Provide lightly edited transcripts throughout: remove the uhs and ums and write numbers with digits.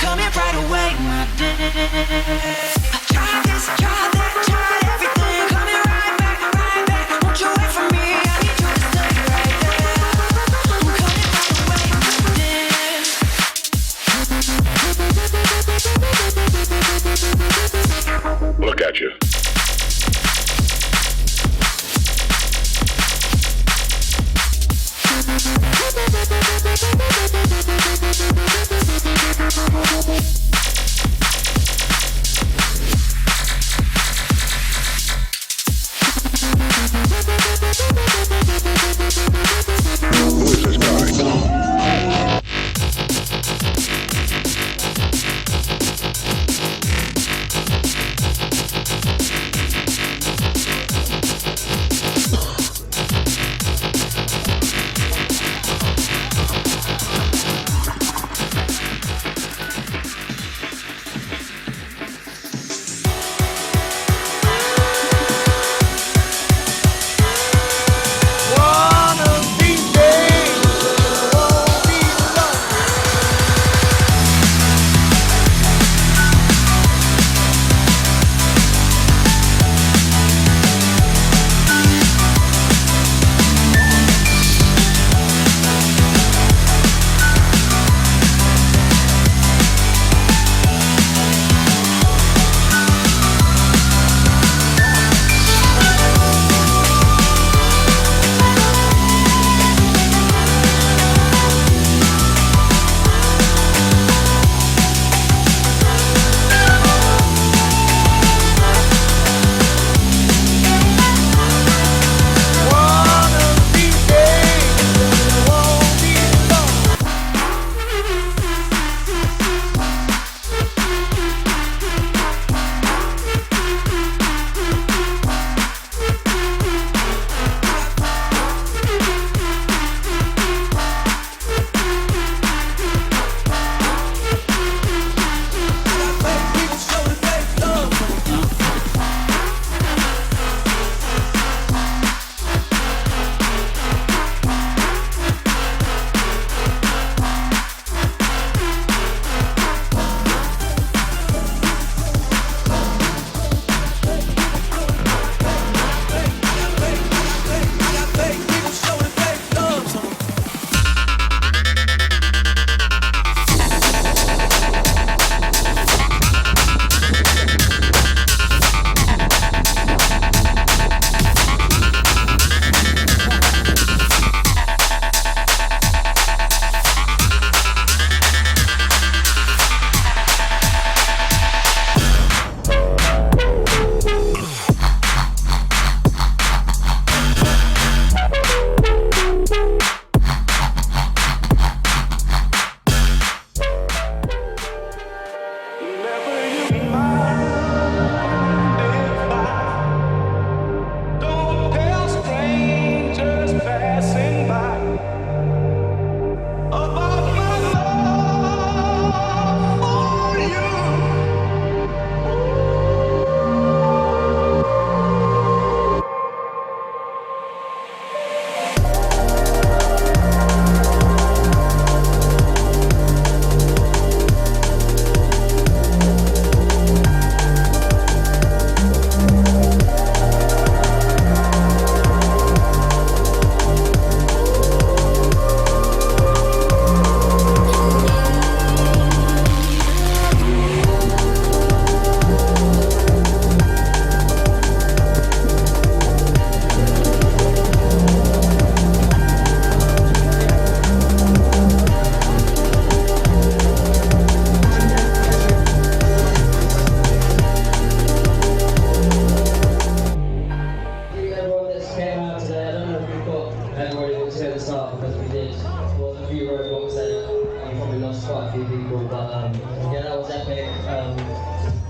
coming right away, my dear. I tried this, tried that, tried everything. Coming right back, right back. Won't you wait for me? I need you to stay right there. I'm coming right away, my dear. Look at you. Who is this guy?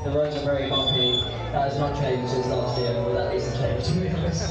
The roads are very bumpy. That has not changed since last year, but that needs to change to be honest.